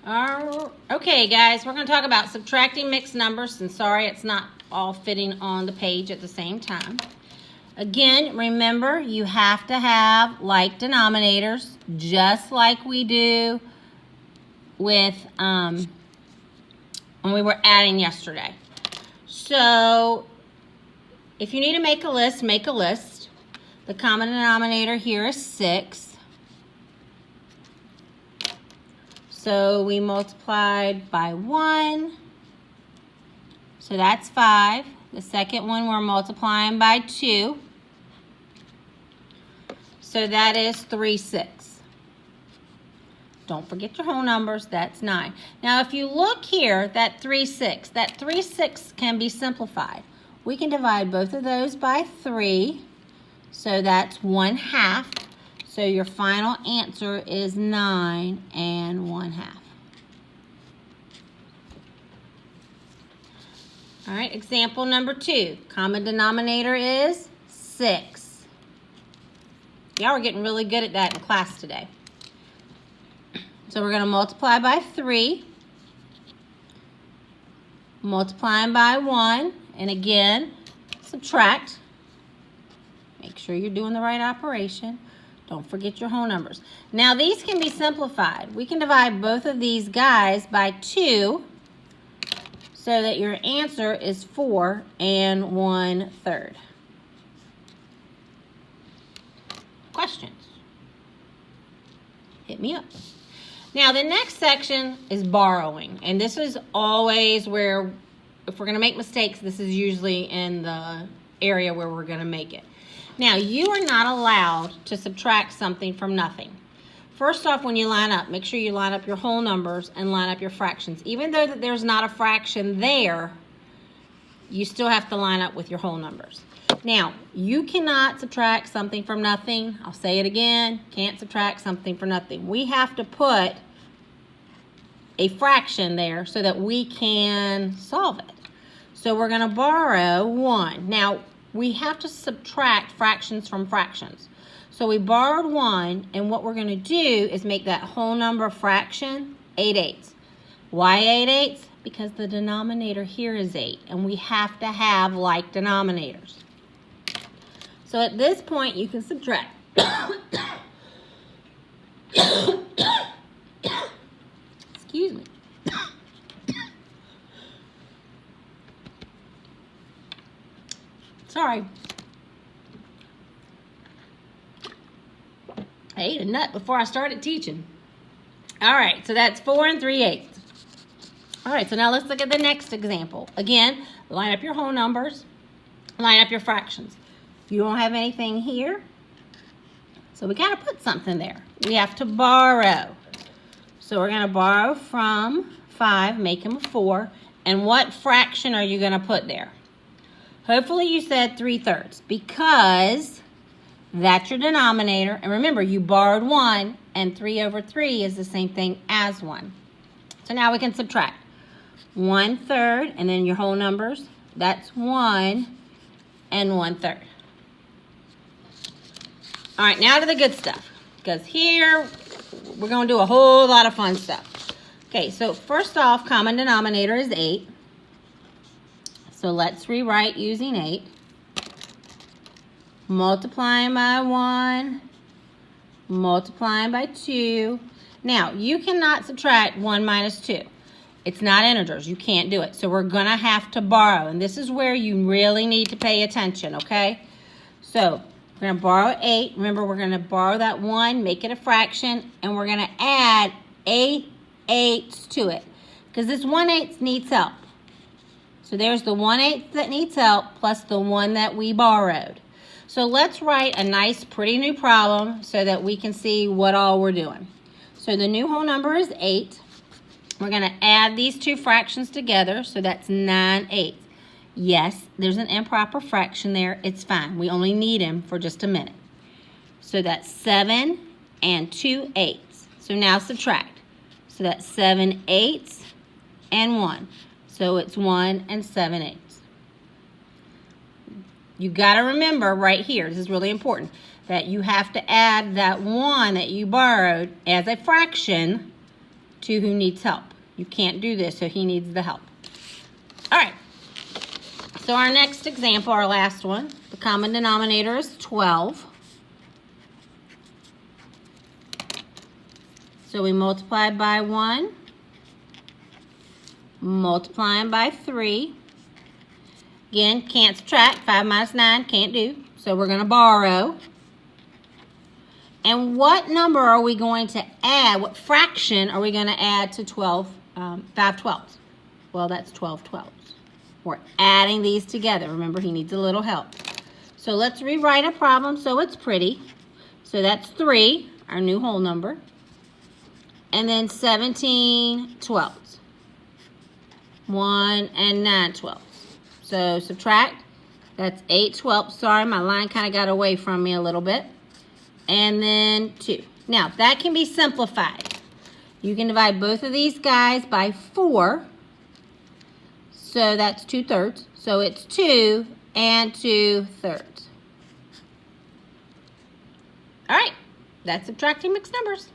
Okay, guys, we're going to talk about subtracting mixed numbers, and sorry it's not all fitting on the page at the same time. Again, remember, you have to have like denominators, just like we do with when we were adding yesterday. So, if you need to make a list, make a list. The common denominator here is 6. So we multiplied by 1. So that's 5. The second one we're multiplying by 2. So that is 3 6. Don't forget your whole numbers, that's 9. Now if you look here, that 3 6 can be simplified. We can divide both of those by 3. So that's 1/2. So your final answer is 9 1/2. All right, example number 2. Common denominator is 6. Y'all are getting really good at that in class today. So we're going to multiply by 3. Multiplying by 1. And again, subtract. Make sure you're doing the right operation. Don't forget your whole numbers. Now these can be simplified. We can divide both of these guys by 2 so that your answer is 4 1/3. Questions? Hit me up. Now the next section is borrowing, and this is always where, if we're going to make mistakes, this is usually in the area where we're going to make it. Now, you are not allowed to subtract something from nothing. First off, when you line up, make sure you line up your whole numbers and line up your fractions. Even though that there's not a fraction there, you still have to line up with your whole numbers. Now, you cannot subtract something from nothing. I'll say it again, can't subtract something from nothing. We have to put a fraction there so that we can solve it. So we're going to borrow 1. Now, we have to subtract fractions from fractions. So we borrowed 1, and what we're going to do is make that whole number fraction 8/8. Why 8/8? Because the denominator here is 8, and we have to have like denominators. So at this point, you can subtract. Excuse me. Sorry. I ate a nut before I started teaching. All right, so that's 4 3/8. All right, so now let's look at the next example. Again, line up your whole numbers, line up your fractions. You don't have anything here, so we got to put something there. We have to borrow. So we're going to borrow from 5, make him a 4. And what fraction are you going to put there? Hopefully you said 3/3 because that's your denominator. And remember, you borrowed 1, and 3/3 is the same thing as 1. So now we can subtract. 1/3, and then your whole numbers. That's 1 1/3. All right, now to the good stuff. Because here, we're going to do a whole lot of fun stuff. Okay, so first off, common denominator is 8. So let's rewrite using 8. Multiplying by 1. Multiplying by 2. Now, you cannot subtract 1 minus 2. It's not integers. You can't do it. So we're going to have to borrow. And this is where you really need to pay attention, okay? So we're going to borrow 8. Remember, we're going to borrow that 1, make it a fraction, and we're going to add 8/8 to it. Because this 1/8 needs help. So there's the 1/8 that needs help plus the 1 that we borrowed. So let's write a nice, pretty new problem so that we can see what all we're doing. So the new whole number is 8. We're going to add these two fractions together, so that's 9/8. Yes, there's an improper fraction there. It's fine. We only need him for just a minute. So that's 7 2/8. So now subtract. So that's 7/8 and 1. So it's 1 7/8. You got to remember right here, this is really important, that you have to add that 1 that you borrowed as a fraction 2 who needs help. You can't do this, so he needs the help. All right. So our next example, our last one, the common denominator is 12. So we multiply by 1, multiplying by 3. Again, can't subtract. 5 minus 9, can't do. So we're going to borrow. And what number are we going to add? What fraction are we going to add to 5 twelfths? Well, that's 12 twelfths. We're adding these together. Remember, he needs a little help. So let's rewrite a problem so it's pretty. So that's 3, our new whole number. And then 17 twelfths. 1 and 9 twelfths. So subtract. That's 8 twelfths. Sorry, my line kind of got away from me a little bit. And then 2. Now, that can be simplified. You can divide both of these guys by 4. So that's 2/3. So it's 2 and 2/3. All right, that's subtracting mixed numbers.